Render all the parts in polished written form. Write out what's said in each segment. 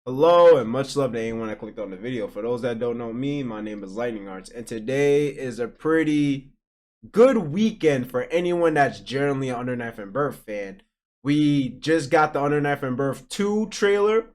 Hello and much love to anyone that clicked on the video. For those that don't know me, my name is Lightning Arts, and today is a pretty good weekend for anyone that's generally an Under Knife and Birth fan. We just got the Under Knife and Birth 2 trailer.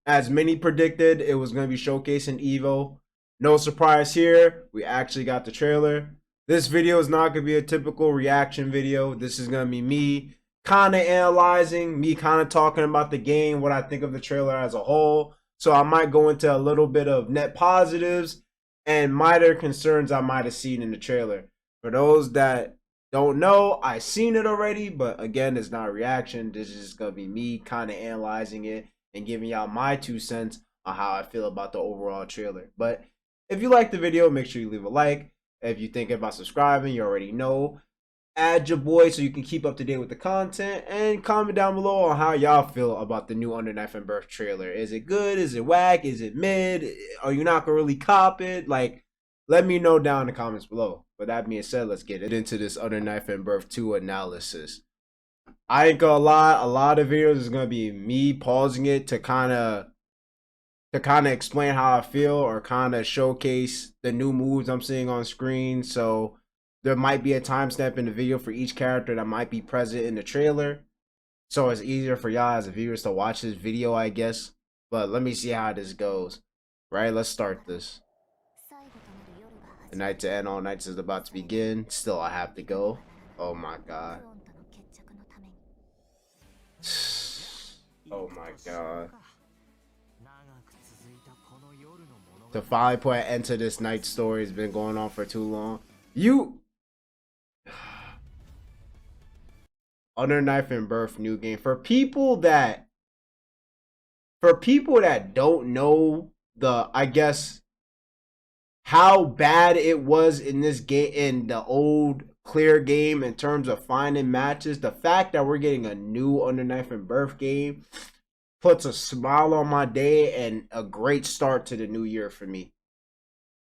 As many predicted, it was going to be showcasing Evo. No surprise here, we actually got the trailer. This video is not going to be a typical reaction video. This is going to be me kind of analyzing, me kind of talking about the game, what I think of the trailer as a whole. So I might go into a little bit of net positives and minor concerns I might have seen in the trailer. For those that don't know, I seen it already, but again, it's not a reaction. This is just gonna be me kind of analyzing it and giving y'all my 2 cents on how I feel about the overall trailer. But if you like the video, make sure you leave a like. If you're thinking about subscribing, you already know. Add your boy so you can keep up to date with the content, and comment down below on how y'all feel about the new Under Knife and Birth trailer. Is it good? Is it whack? Is it mid? Are you not gonna really cop it? Like, let me know down in the comments below. But that being said, let's get into this Under Knife and Birth 2 analysis. I ain't gonna lie, a lot of videos is gonna be me pausing it to kind of explain how I feel or kind of showcase the new moves I'm seeing on screen. So there might be a timestamp in the video for each character that might be present in the trailer. So it's easier for y'all as viewers to watch this video, I guess. But let me see how this goes. Right, let's start this. The night to end, all nights is about to begin. Still, I have to go. Oh my god. Oh my god. To finally put an end to this night story has been going on for too long. Under Knife and Birth new game. For people that don't know I guess how bad it was in this game, in the old clear game, in terms of finding matches, the fact that we're getting a new Under Knife and Birth game puts a smile on my day and a great start to the new year for me.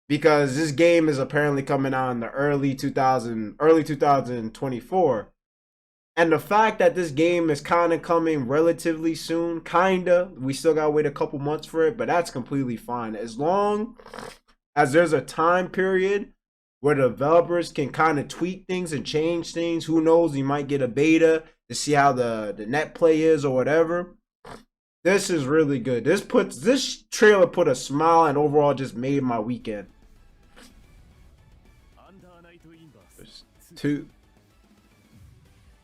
Because this game is apparently coming out in the early 2024. And the fact that this game is kind of coming relatively soon, we still gotta wait a couple months for it, but that's completely fine. As long as there's a time period where developers can kind of tweak things and change things, who knows, you might get a beta to see how the net play is or whatever. This is really good. This trailer put a smile and overall just made my weekend. Two.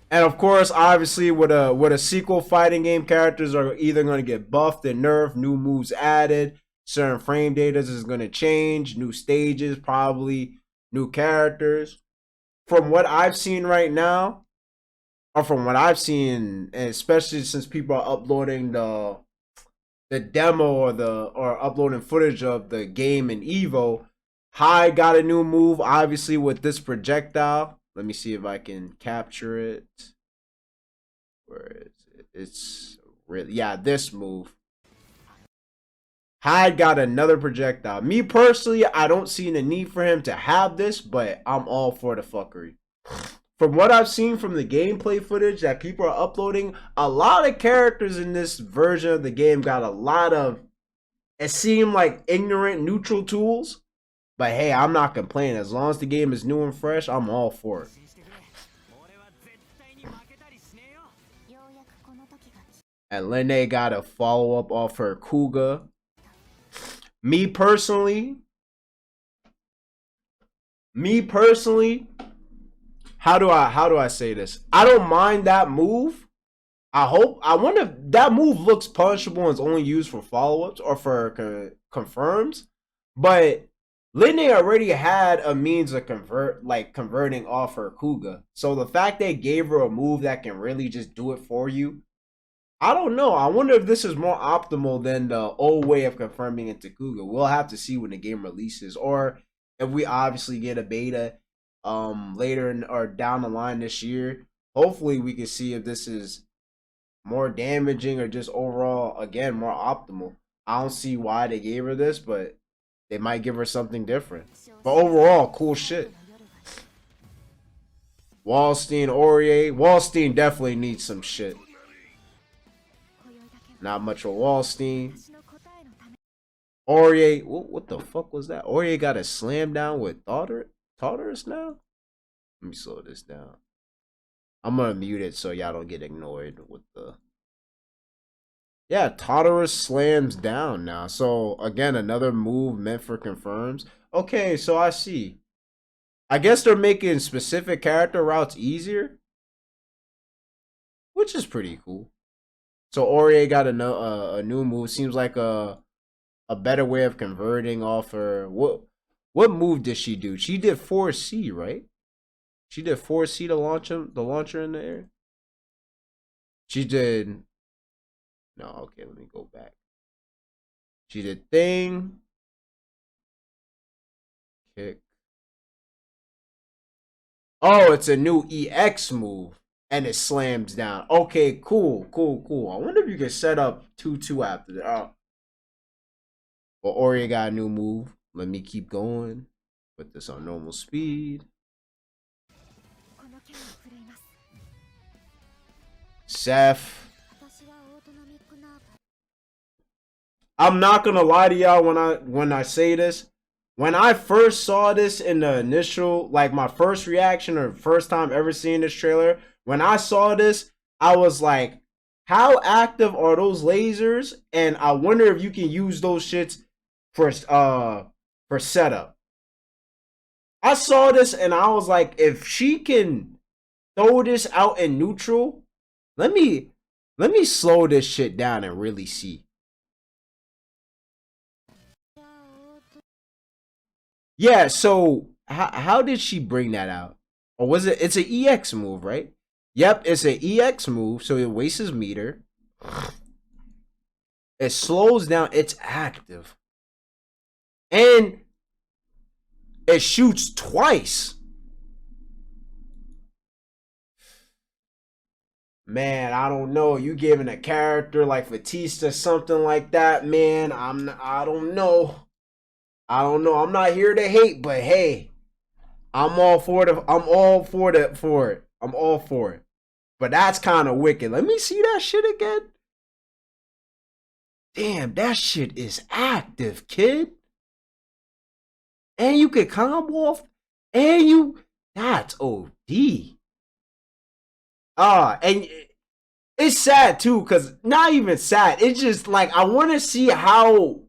And of course, obviously, with a sequel, fighting game characters are either going to get buffed and nerfed, new moves added, certain frame data is going to change, new stages, probably new characters. From what I've seen right now, or from what I've seen, and especially since people are uploading the demo or uploading footage of the game in Evo, Hyde got a new move, obviously, with this projectile. Let me see if I can capture it. Where is it? It's really, yeah, this move. Hyde got another projectile. Me personally, I don't see the need for him to have this, but I'm all for the fuckery. From what I've seen from the gameplay footage that people are uploading, a lot of characters in this version of the game got a lot of, it seemed like, ignorant neutral tools. But hey, I'm not complaining. As long as the game is new and fresh, I'm all for it. And Lene got a follow-up off her Kuga. Me personally, how do I say this? I don't mind that move. I wonder if that move looks punishable and is only used for follow-ups or for confirms. But Lidney already had a means of converting off her Kuga. So the fact they gave her a move that can really just do it for you, I don't know. I wonder if this is more optimal than the old way of confirming into Kuga. We'll have to see when the game releases, or if we obviously get a beta later or down the line this year. Hopefully we can see if this is more damaging or just overall, again, more optimal. I don't see why they gave her this, but they might give her something different. But overall, cool shit. Wallstein, Aurier. Wallstein definitely needs some shit. Not much of Wallstein. Aurier, what the fuck was that? Aurier got a slam down with Tartarus now? Let me slow this down. I'm gonna mute it so y'all don't get ignored with the. Yeah, Tartarus slams down now. So again, another move meant for confirms. Okay, so I see. I guess they're making specific character routes easier, which is pretty cool. So Aurier got a new move. Seems like a better way of converting off her. What move did she do? She did 4C, right? She did 4C to launch him, the launcher in the air. She did. No, okay, let me go back. She did thing. Kick. Oh, it's a new EX move. And it slams down. Okay, cool. I wonder if you can set up 2-2 after that. But Aurier got a new move. Let me keep going. Put this on normal speed. Seth. I'm not gonna lie to y'all when I say this. When I first saw this in the initial, like my first reaction or first time ever seeing this trailer, when I saw this, I was like, how active are those lasers? And I wonder if you can use those shits for setup. I saw this and I was like, if she can throw this out in neutral, let me slow this shit down and really see. Yeah, so how did she bring that out? Or was it? It's an EX move, right? Yep, it's an EX move, so it wastes meter. It slows down. It's active. And it shoots twice. Man, I don't know. You giving a character like Batista something like that, man. I don't know. I'm not here to hate, but hey, I'm all for it. I'm all for it. But that's kind of wicked. Let me see that shit again. Damn, that shit is active, kid. And you can combo off. That's OD. And it's sad too, because not even sad. It's just like, I want to see how,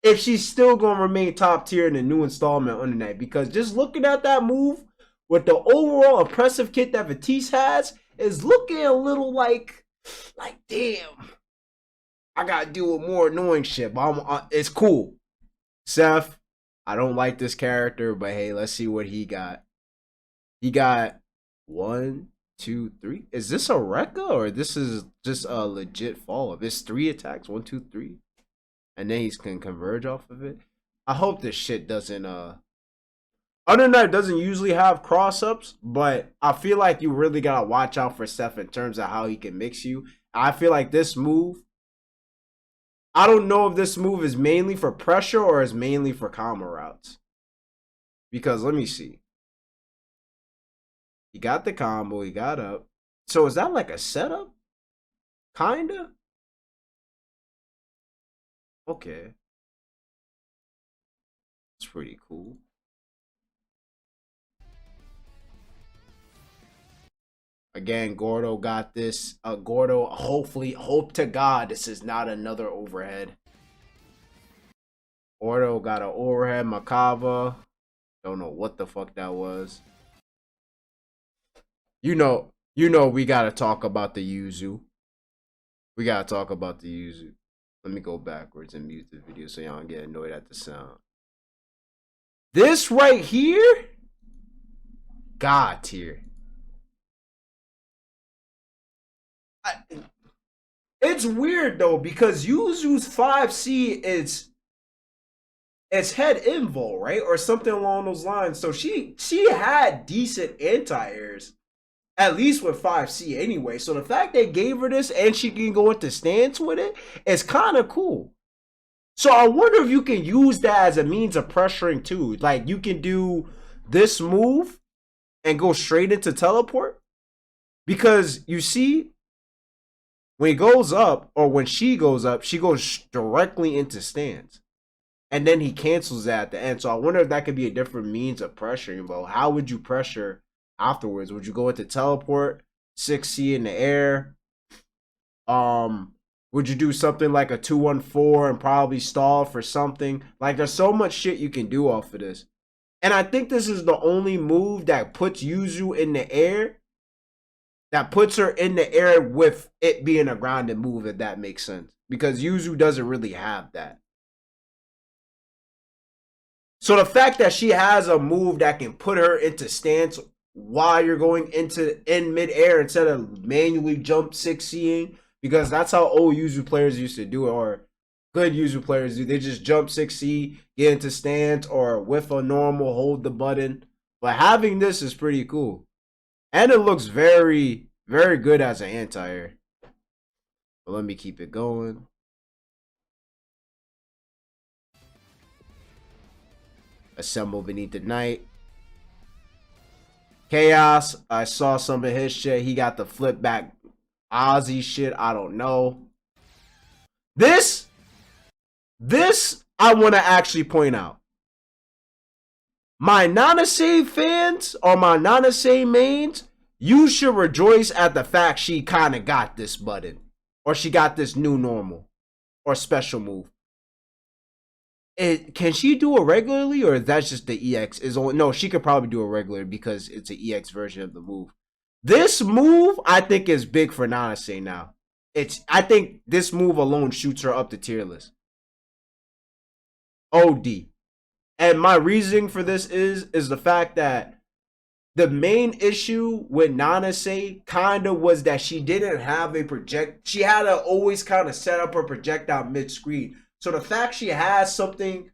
if she's still going to remain top tier in the new installment on the night. Because just looking at that move with the overall impressive kit that Batiste has is looking a little like damn, I got to deal with more annoying shit. But it's cool. Seth, I don't like this character, but hey, let's see what he got. He got 1, 2, 3. Is this a Rekka or this is just a legit follow up? It's 3 attacks, 1, 2, 3. And then he can converge off of it. I hope this shit doesn't other than that, it doesn't usually have cross ups, but I feel like you really gotta watch out for Seth in terms of how he can mix you. I feel like this move, I don't know if this move is mainly for pressure or is mainly for combo routes. Because let me see. He got the combo, he got up. So is that like a setup? Kinda? Okay. It's pretty cool. Again, Gordo got this. Gordo, hopefully, hope to God this is not another overhead. Gordo got an overhead Makava. Don't know what the fuck that was. You know we gotta talk about the Yuzu. We gotta talk about the Yuzu. Let me go backwards and mute the video so y'all don't get annoyed at the sound. This right here, God tier. It's weird though, because Yuzu's 5C is head invul, right? Or something along those lines. So she had decent anti-airs, at least with 5C anyway. So the fact they gave her this and she can go into stance with it is kind of cool. So I wonder if you can use that as a means of pressuring too. Like you can do this move and go straight into teleport. Because you see, when he goes up, or when she goes up, she goes directly into stance. and then he cancels that at the end. So I wonder if that could be a different means of pressuring. But how would you pressure afterwards? Would you go into teleport, 6C in the air? Would you do something like a 2-1-4 and probably stall for something? Like, there's so much shit you can do off of this. And I think this is the only move that puts Yuzu in the air, that puts her in the air with it being a grounded move, if that makes sense. Because Yuzu doesn't really have that. So the fact that she has a move that can put her into stance while you're going in midair instead of manually jump 6C'ing, because that's how old Yuzu players used to do it, or good Yuzu players do. They just jump 6C, get into stance, or with a normal hold the button. But having this is pretty cool. And it looks very, very good as an anti-air. But let me keep it going. Assemble beneath the night. Chaos. I saw some of his shit. He got the flip back Ozzy shit. I don't know. This I want to actually point out. My Nanase fans or my Nanase mains, you should rejoice at the fact she kind of got this button. Or she got this new normal. Or special move. Can she do it regularly, or is that just the EX? No, she could probably do it regular because it's an EX version of the move. This move, I think, is big for Nanase now. I think this move alone shoots her up the tier list. OD. And my reasoning for this is the fact that the main issue with Nanase kind of was that she didn't have a she had to always kind of set up her projectile mid-screen. So the fact she has something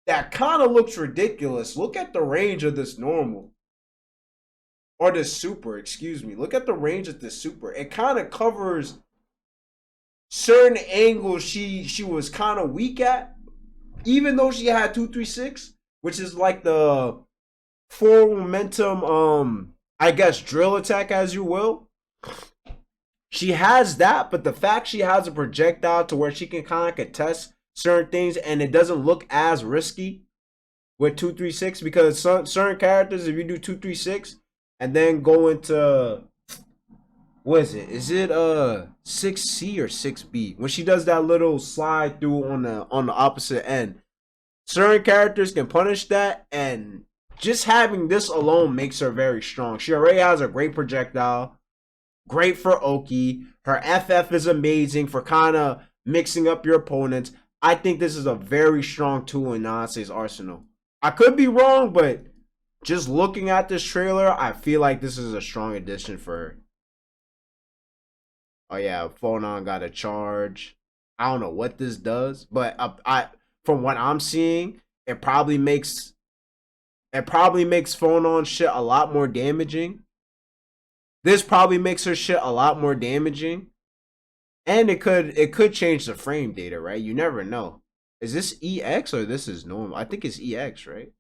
that kind of looks ridiculous. Look at the range of this normal. Or this super, excuse me. Look at the range of this super. It kind of covers certain angles she was kind of weak at. Even though she had 236, which is like the full momentum, I guess, drill attack, as you will. She has that, but the fact she has a projectile to where she can kind of contest certain things and it doesn't look as risky with 236, because certain characters, if you do 236 and then go into, what is it? Is it 6C or 6B? When she does that little slide through on the opposite end, certain characters can punish that, and just having this alone makes her very strong. She already has a great projectile. Great for Oki. Her FF is amazing for kind of mixing up your opponents. I think this is a very strong tool in Nanase's arsenal. I could be wrong, but just looking at this trailer, I feel like this is a strong addition for her. Oh yeah, Phonon got a charge. I don't know what this does, but from what I'm seeing, it probably makes Phonon shit a lot more damaging. This probably makes her shit a lot more damaging. And it could change the frame data, right? You never know. Is this EX or this is normal? I think it's EX, right?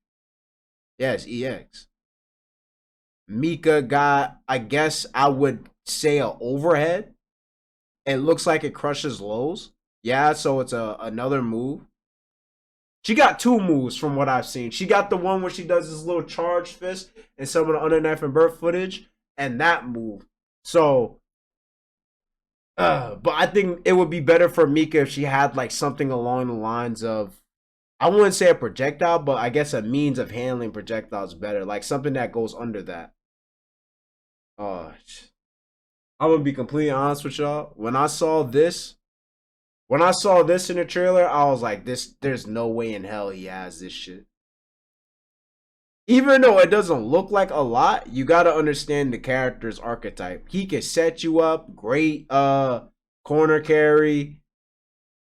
Yeah, it's EX. Mika got, I guess I would say, an overhead. It looks like it crushes lows. Yeah, so it's another move. She got two moves from what I've seen. She got the one where she does this little charge fist and some of the under knife and birth footage, and that move. So, but I think it would be better for Mika if she had like something along the lines of, I wouldn't say a projectile, but I guess a means of handling projectiles better. Like something that goes under that. Oh, I'm gonna be completely honest with y'all. When I saw this in the trailer, I was like, there's no way in hell he has this shit. Even though it doesn't look like a lot, you gotta understand the character's archetype. He can set you up, great corner carry.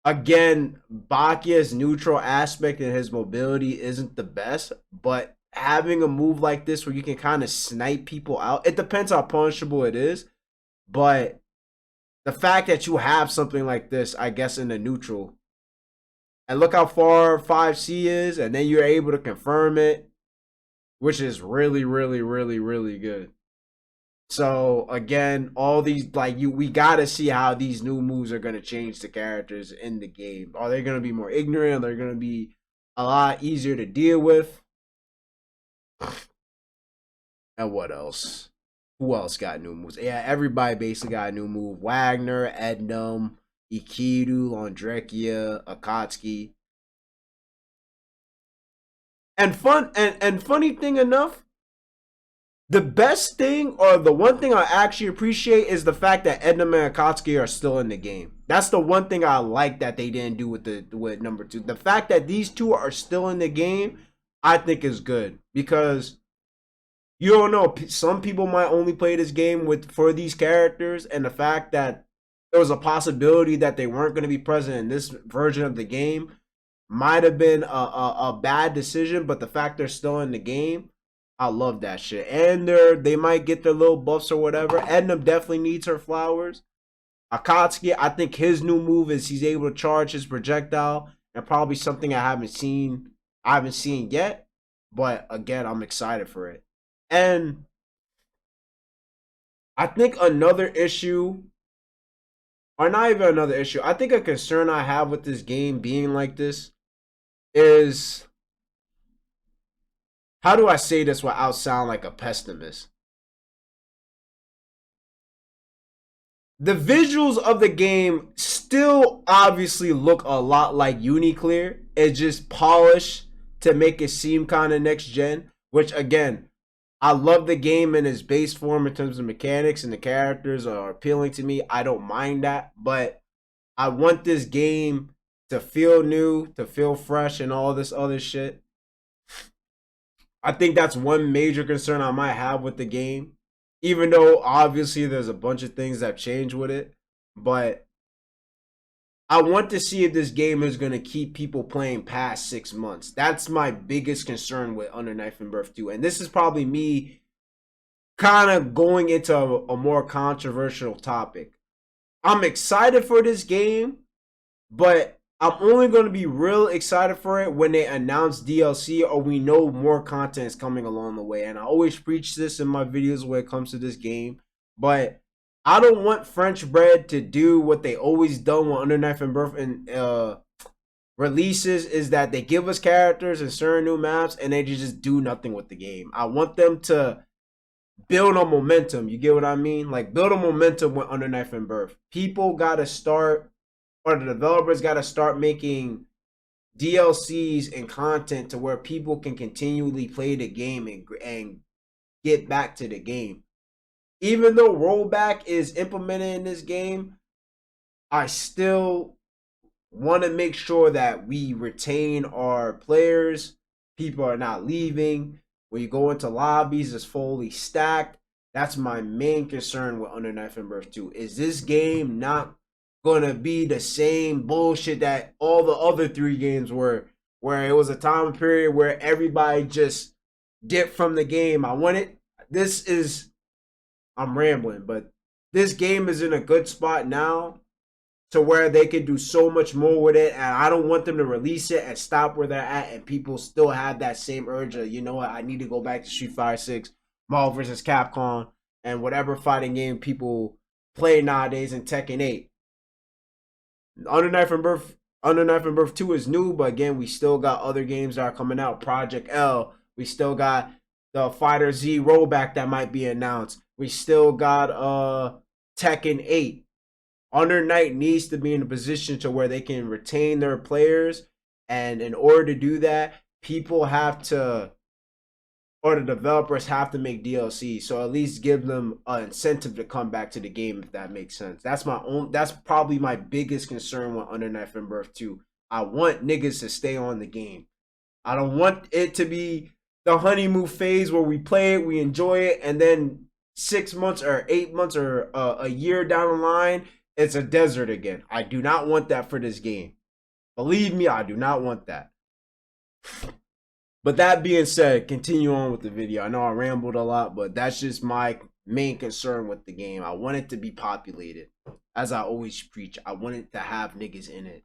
Again, Bakia's neutral aspect and his mobility isn't the best, but having a move like this where you can kind of snipe people out, it depends how punishable it is, but the fact that you have something like this, I guess, in the neutral, and look how far 5C is, and then you're able to confirm it, which is really, really, really, really good. So again, all these, like, we gotta see how these new moves are gonna change the characters in the game. Are they gonna be more ignorant? Are they gonna be a lot easier to deal with. And what else? Who else got new moves? Yeah, everybody basically got a new move. Wagner, Ednum, Ikiru, Londrekia, Akatsuki. And funny thing enough, the best thing or the one thing I actually appreciate is the fact that Ednum and Akatsuki are still in the game. That's the one thing I like that they didn't do with number two. The fact that these two are still in the game, I think is good because you don't know. Some people might only play this game with for these characters, and the fact that there was a possibility that they weren't going to be present in this version of the game might have been a bad decision. But the fact they're still in the game, I love that shit. And they might get their little buffs or whatever. Edna definitely needs her flowers. Akatsuki, I think his new move is he's able to charge his projectile, and probably something I haven't seen. I haven't seen yet, but again, I'm excited for it. And I think another issue, or not even another issue, I think a concern I have with this game being like this is, how do I say this without sound like a pessimist? The visuals of the game still obviously look a lot like Uniclear. It's just polished to make it seem kind of next gen, which again, I love the game in its base form in terms of mechanics, and the characters are appealing to me. I don't mind that, but I want this game to feel new, to feel fresh, and all this other shit. I think that's one major concern I might have with the game. Even though obviously there's a bunch of things that change with it, but I want to see if this game is going to keep people playing past 6 months. That's my biggest concern with Under Knife and Birth 2. And this is probably me kind of going into a more controversial topic. I'm excited for this game, but I'm only going to be real excited for it when they announce DLC or we know more content is coming along the way. And I always preach this in my videos when it comes to this game, but I don't want French Bread to do what they always done with Under Knife and Birth and releases, is that they give us characters and certain new maps and they just do nothing with the game. I want them to build a momentum. You get what I mean? Like, build a momentum with Under Knife and Birth. People gotta start, or the developers gotta start making DLCs and content to where people can continually play the game and get back to the game. Even though rollback is implemented in this game, I still want to make sure that we retain our players. People are not leaving. When you go into lobbies, it's fully stacked. That's my main concern with Under Knife and Birth 2. Is this game not gonna be the same bullshit that all the other three games were, where it was a time period where everybody just dipped from the game? I want it. This is, I'm rambling, but this game is in a good spot now to where they can do so much more with it, and I don't want them to release it and stop where they're at and people still have that same urge of, you know what, I need to go back to Street Fighter 6, Marvel vs. Capcom, and whatever fighting game people play nowadays in Tekken 8. Under Knife and Birth 2 is new, but again, we still got other games that are coming out. Project L. We still got the Fighter Z rollback that might be announced. We still got Tekken 8. Under Night needs to be in a position to where they can retain their players, and in order to do that, people have to, or the developers have to make DLC, so at least give them an incentive to come back to the game, if that makes sense. That's probably my biggest concern with Under Knife and Birth 2. I want niggas to stay on the game. I don't want it to be the honeymoon phase where we play it, we enjoy it, and then 6 months or 8 months or a year down the line, it's a desert again. I do not want that for this game. Believe me, I do not want that. But that being said, continue on with the video. I know I rambled a lot, but that's just my main concern with the game. I want it to be populated. As I always preach, I want it to have niggas in it.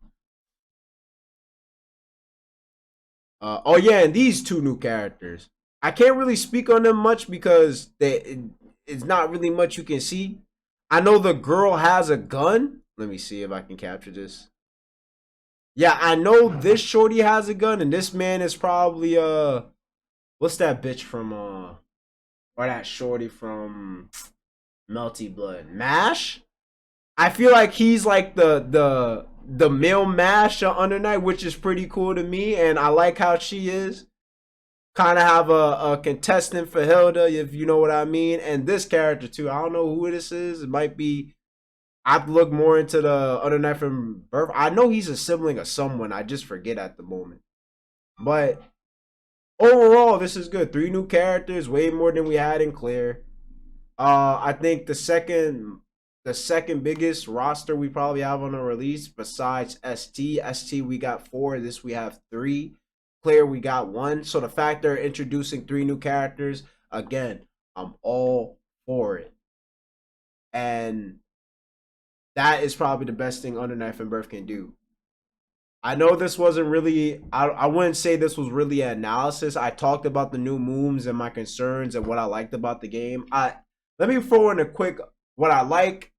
Oh yeah, and these two new characters. I can't really speak on them much because it's not really much you can see. I know the girl has a gun. Let me see if I can capture this. Yeah, I know this shorty has a gun, and this man is probably what's that bitch from or that shorty from Melty Blood? Mash? I feel like he's like the male Mash on Under Night, which is pretty cool to me, and I like how she is. Kind of have a contestant for Hilda, if you know what I mean, and this character too. I don't know who this is. It might be. I've looked more into the Under Night from Birth. I know he's a sibling of someone. I just forget at the moment. But overall, this is good. 3 new characters, way more than we had in Clear. I think the second biggest roster we probably have on a release besides ST. ST we got 4. This we have 3. Clear we got 1. So the fact they're introducing 3 new characters, again, I'm all for it. And that is probably the best thing Under Knife and Birth can do. I know this wasn't really. I wouldn't say this was really an analysis. I talked about the new moves and my concerns and what I liked about the game. I Let me throw in a quick what I like,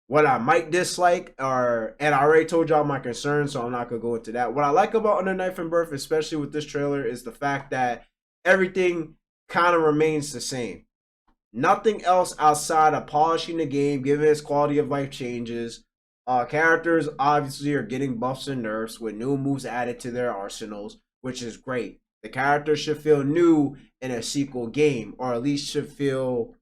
what I might dislike, or and I already told y'all my concerns, so I'm not gonna go into that. What I like about Under Knife and Birth, especially with this trailer, is the fact that everything kind of remains the same. Nothing else outside of polishing the game, giving its quality of life changes. Characters obviously are getting buffs and nerfs with new moves added to their arsenals, which is great. The character should feel new in a sequel game, or at least should feel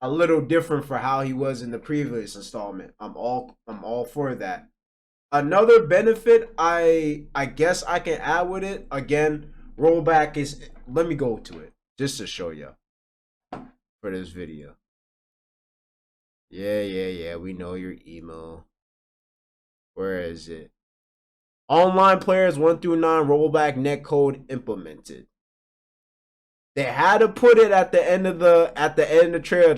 a little different for how he was in the previous installment. I'm all for that. Another benefit I guess I can add with it, again, rollback is, let me go to it just to show you for this video. Yeah, we know your email. Where is it? Online players 1 through 9 rollback netcode implemented. They had to put it at the end of the trailer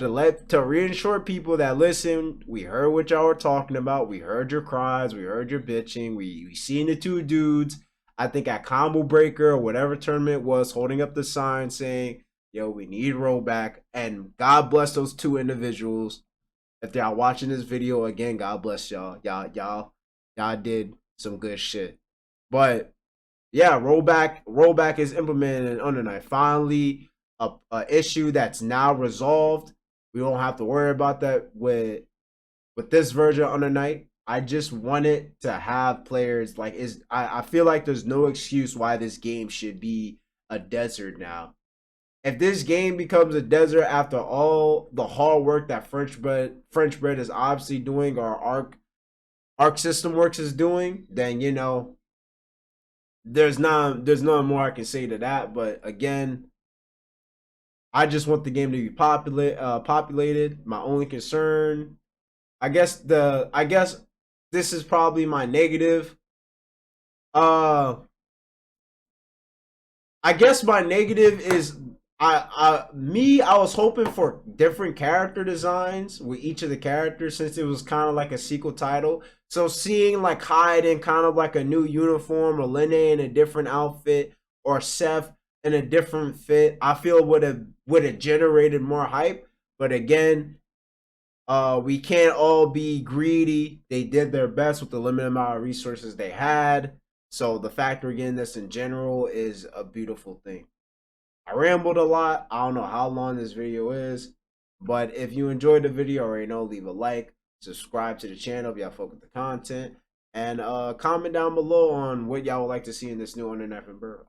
to reassure people that, listen, we heard what y'all were talking about. We heard your cries. We heard your bitching. We seen the 2 dudes, I think at Combo Breaker or whatever tournament it was, holding up the sign saying, yo, we need rollback. And God bless those 2 individuals. If y'all watching this video again, God bless y'all. Y'all did some good shit. But yeah, rollback is implemented in Under Night. Finally, a issue that's now resolved. We don't have to worry about that with this version of Under Night. I just wanted to have players like I feel like there's no excuse why this game should be a desert now. If this game becomes a desert after all the hard work that French bread is obviously doing, or Arc System Works is doing, then there's not more I can say to that. But again, I just want the game to be populated. My only concern, I guess this is probably my negative. I guess my negative is I was hoping for different character designs with each of the characters, since it was kind of like a sequel title. So seeing like Hyde in kind of like a new uniform, or Lene in a different outfit, or Seth in a different fit, I feel would have generated more hype. But again, we can't all be greedy. They did their best with the limited amount of resources they had. So the fact we're getting this in general is a beautiful thing. I rambled a lot. I don't know how long this video is, but if you enjoyed the video, already know, leave a like, subscribe to the channel if y'all fuck with the content, and comment down below on what y'all would like to see in this new Under Knife and Birth.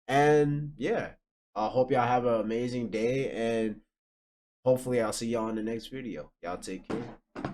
And yeah, I hope y'all have an amazing day, and hopefully I'll see y'all in the next video. Y'all take care.